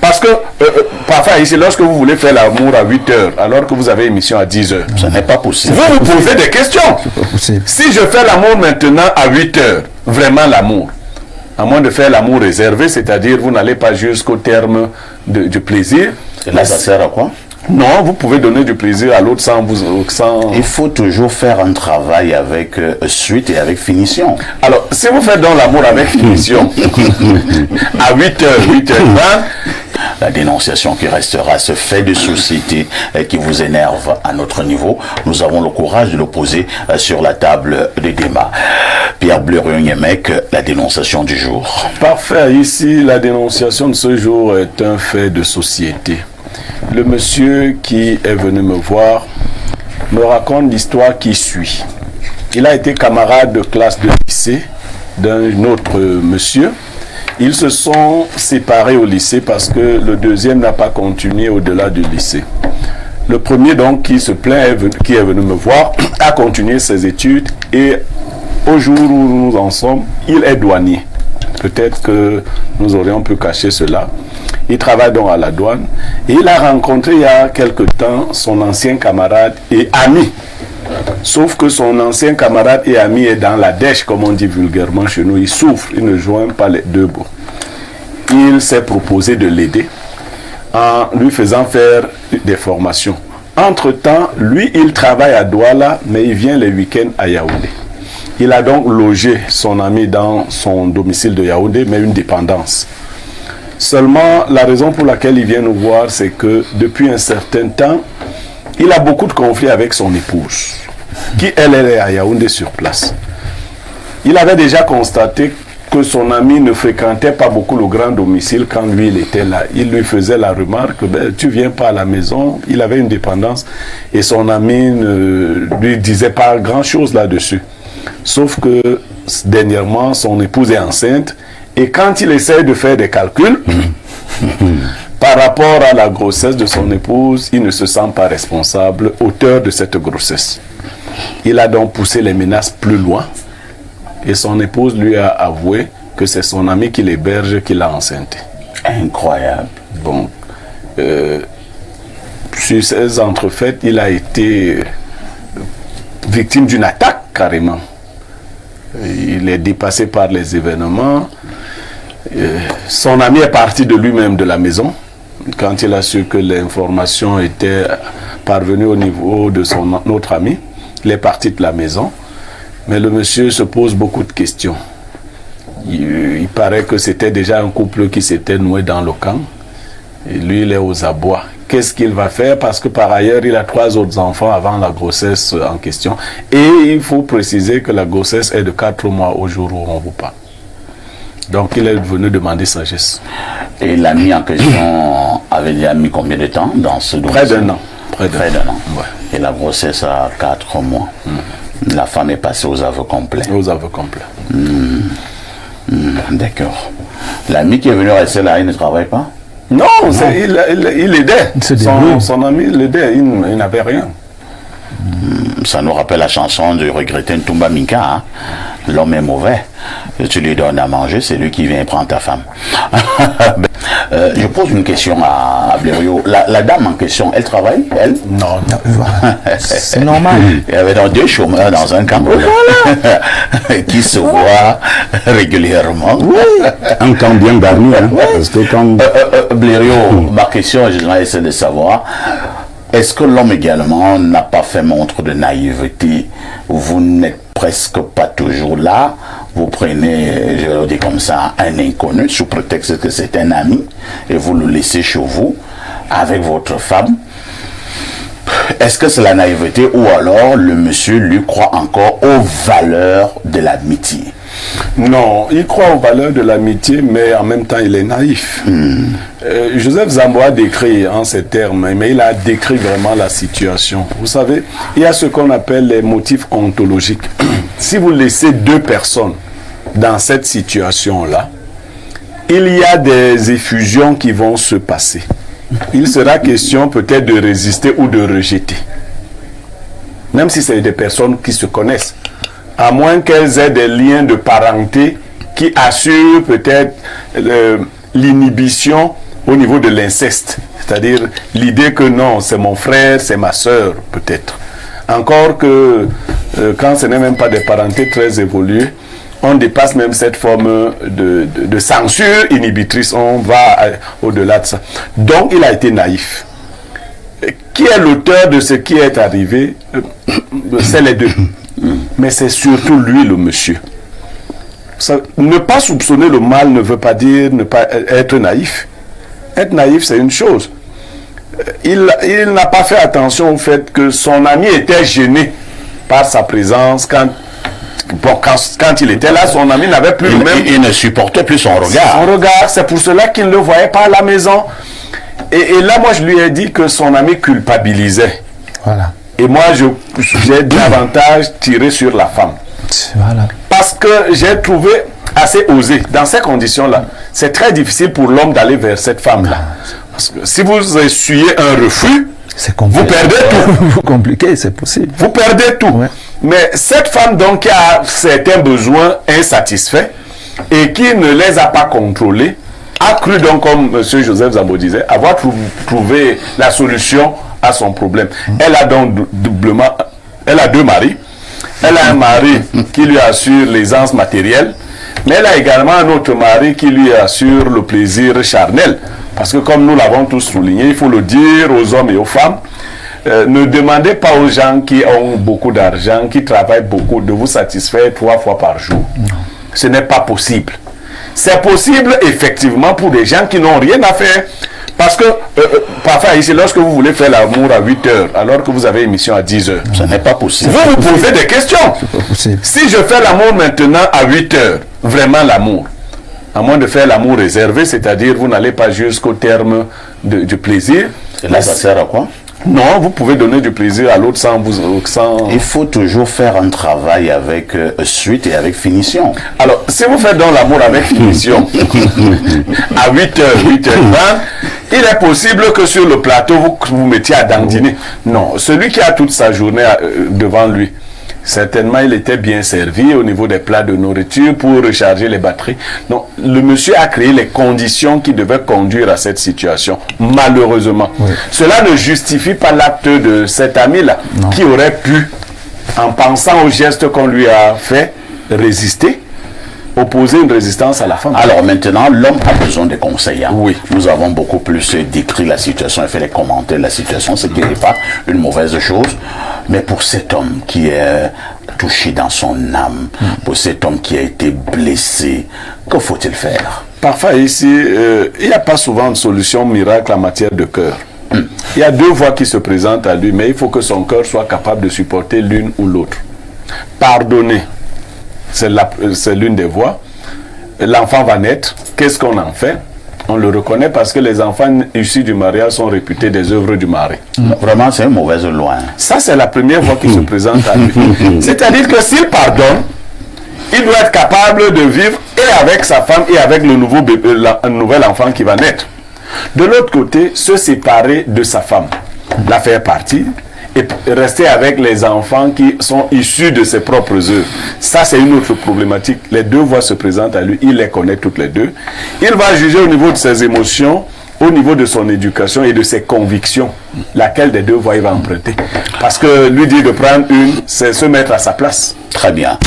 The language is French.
Parce que, parfois ici, lorsque vous voulez faire l'amour à 8 heures, alors que vous avez émission à 10 heures, ce n'est pas possible. Vous vous posez des questions. Si je fais l'amour maintenant à 8 heures, vraiment l'amour, à moins de faire l'amour réservé, c'est-à-dire vous n'allez pas jusqu'au terme du plaisir. Et là, ça sert à quoi? Non, vous pouvez donner du plaisir à l'autre sans vous... Il faut toujours faire un travail avec suite et avec finition. Alors, si vous faites donc l'amour avec finition, à 8h, 8h20... La dénonciation qui restera ce fait de société qui vous énerve à notre niveau, nous avons le courage de le poser sur la table des débats. Pierre Bleriot-Niémec, la dénonciation du jour. Parfait. Ici, la dénonciation de ce jour est un fait de société. Le monsieur qui est venu me voir me raconte l'histoire qui suit. Il a été camarade de classe de lycée d'un autre monsieur. Ils se sont séparés au lycée parce que le deuxième n'a pas continué au-delà du lycée. Le premier donc qui se plaint, qui est venu me voir, a continué ses études et au jour où nous en sommes, il est douanier. Peut-être que nous aurions pu cacher cela. Il travaille donc à la douane et il a rencontré il y a quelque temps son ancien camarade et ami. Sauf que son ancien camarade et ami est dans la dèche, comme on dit vulgairement chez nous. Il souffre, il ne joint pas les deux bouts. Il s'est proposé de l'aider en lui faisant faire des formations. Entre-temps, lui, il travaille à Douala, mais il vient les week-ends à Yaoundé. Il a donc logé son ami dans son domicile de Yaoundé, mais une dépendance. Seulement, la raison pour laquelle il vient nous voir, c'est que depuis un certain temps, il a beaucoup de conflits avec son épouse, qui elle est à Yaoundé sur place. Il avait déjà constaté que son ami ne fréquentait pas beaucoup le grand domicile quand lui il était là. Il lui faisait la remarque, tu viens pas à la maison. Il avait une dépendance et son ami ne lui disait pas grand chose là-dessus. Sauf que dernièrement, son épouse est enceinte et quand il essaie de faire des calculs, par rapport à la grossesse de son épouse, il ne se sent pas responsable, auteur de cette grossesse. Il a donc poussé les menaces plus loin et son épouse lui a avoué que c'est son ami qui l'héberge qui l'a enceinte. Incroyable. Bon, sur ces entrefaites, il a été victime d'une attaque carrément. Il est dépassé par les événements. Son ami est parti de lui-même de la maison. Quand il a su que l'information était parvenue au niveau de son autre ami, il est parti de la maison. Mais le monsieur se pose beaucoup de questions. Il paraît que c'était déjà un couple qui s'était noué dans le camp. Et lui, il est aux abois. Qu'est-ce qu'il va faire? Parce que par ailleurs, il a 3 autres enfants avant la grossesse en question. Et il faut préciser que la grossesse est de 4 mois au jour où on vous parle. Donc il est venu demander sagesse. Et l'ami en question avait déjà mis combien de temps dans ce dossier? Près d'un an. Près d'un an. Ouais. Et la grossesse a 4 mois. La femme est passée aux aveux complets. Aux aveux complets. D'accord. L'ami qui est venu rester là, il ne travaille pas? Non, il aidait. Son ami l'aidait, il n'avait rien. Ça nous rappelle la chanson de regretter Ntumba Minka. Hein? L'homme est mauvais. Tu lui donnes à manger, c'est lui qui vient prendre ta femme. Je pose une question à Bleriot. La dame en question, elle travaille, elle? Non. C'est normal. Il y avait donc 2 chômeurs dans un camp. Voilà. Qui se voient régulièrement. Oui. Un camp bien garni. Hein, parce que quand... Bleriot, ma question, je c'est de savoir, est-ce que l'homme également n'a pas fait montre de naïveté? Vous n'êtes presque pas toujours là. Vous prenez, je le dis comme ça, un inconnu sous prétexte que c'est un ami et vous le laissez chez vous avec votre femme. Est-ce que c'est la naïveté ou alors le monsieur lui croit encore aux valeurs de l'amitié? Non, il croit aux valeurs de l'amitié, mais en même temps, il est naïf. Joseph Zamboa décrit en ces termes, mais il a décrit vraiment la situation. Vous savez, il y a ce qu'on appelle les motifs ontologiques. Si vous laissez 2 personnes dans cette situation-là, il y a des effusions qui vont se passer. Il sera question peut-être de résister ou de rejeter. Même si c'est des personnes qui se connaissent. À moins qu'elles aient des liens de parenté qui assurent peut-être l'inhibition au niveau de l'inceste. C'est-à-dire l'idée que non, c'est mon frère, c'est ma sœur, peut-être. Encore que quand ce n'est même pas des parentés très évoluées, on dépasse même cette forme de censure inhibitrice. On va au-delà de ça. Donc, il a été naïf. Qui est l'auteur de ce qui est arrivé? C'est les deux. Mais c'est surtout lui, le monsieur. Ça, ne pas soupçonner le mal ne veut pas dire ne pas être naïf. Être naïf, c'est une chose. Il n'a pas fait attention au fait que son ami était gêné par sa présence quand il était là. Son ami n'avait plus le même... Il ne supportait plus son regard. Son regard, c'est pour cela qu'il ne le voyait pas à la maison. Et là, moi, je lui ai dit que son ami culpabilisait. Voilà. Et moi, j'ai davantage tiré sur la femme. Voilà. Parce que j'ai trouvé assez osé. Dans ces conditions-là, c'est très difficile pour l'homme d'aller vers cette femme-là. Parce que si vous essuyez un refus, vous perdez tout. Vous compliquez, c'est possible. Vous perdez tout. Ouais. Mais cette femme, donc, qui a certains besoins insatisfaits et qui ne les a pas contrôlés, a cru donc, comme M. Joseph Zambo disait, avoir trouvé la solution à son problème. Elle a donc elle a deux maris. Elle a un mari qui lui assure l'aisance matérielle, mais elle a également un autre mari qui lui assure le plaisir charnel. Parce que comme nous l'avons tous souligné, il faut le dire aux hommes et aux femmes, ne demandez pas aux gens qui ont beaucoup d'argent, qui travaillent beaucoup, de vous satisfaire 3 fois par jour. Ce n'est pas possible. C'est possible effectivement pour des gens qui n'ont rien à faire. Parce que parfois ici, lorsque vous voulez faire l'amour à 8 heures, alors que vous avez émission à 10 heures, ce n'est pas possible. Vous vous posez des questions. Si je fais l'amour maintenant à 8 heures, vraiment l'amour, à moins de faire l'amour réservé, c'est-à-dire vous n'allez pas jusqu'au terme du plaisir. Et là, ça sert à quoi? Non, vous pouvez donner du plaisir à l'autre sans... Il faut toujours faire un travail avec suite et avec finition. Alors, si vous faites donc l'amour avec finition, à 8h, 8h20, il est possible que sur le plateau, vous vous mettiez à dandiner. Non, celui qui a toute sa journée devant lui, certainement, il était bien servi au niveau des plats de nourriture pour recharger les batteries. Donc, le monsieur a créé les conditions qui devaient conduire à cette situation, malheureusement. Oui. Cela ne justifie pas l'acte de cet ami-là, qui aurait pu, en pensant au geste qu'on lui a fait, résister, opposer une résistance à la femme. Alors maintenant, l'homme a besoin de conseils. Hein? Oui. Nous avons beaucoup plus décrit la situation et fait les commentaires de la situation, ce qui n'est pas une mauvaise chose. Mais pour cet homme qui est touché dans son âme, pour cet homme qui a été blessé, que faut-il faire? Parfois ici, il n'y a pas souvent de solution miracle en matière de cœur. Il y a 2 voies qui se présentent à lui, mais il faut que son cœur soit capable de supporter l'une ou l'autre. Pardonner. C'est l'une des voies. L'enfant va naître. Qu'est-ce qu'on en fait? On le reconnaît parce que les enfants issus du mariage sont réputés des œuvres du mari. Vraiment, c'est une mauvaise loi. Ça, c'est la première voie qui se présente à lui. C'est-à-dire que s'il pardonne, il doit être capable de vivre et avec sa femme et avec le nouvel enfant qui va naître. De l'autre côté, se séparer de sa femme, la faire partir, et rester avec les enfants qui sont issus de ses propres œuvres. Ça, c'est une autre problématique. Les 2 voies se présentent à lui, il les connaît toutes les 2. Il va juger au niveau de ses émotions, au niveau de son éducation et de ses convictions, laquelle des 2 voies il va emprunter. Parce que lui dire de prendre une, c'est se mettre à sa place. Très bien.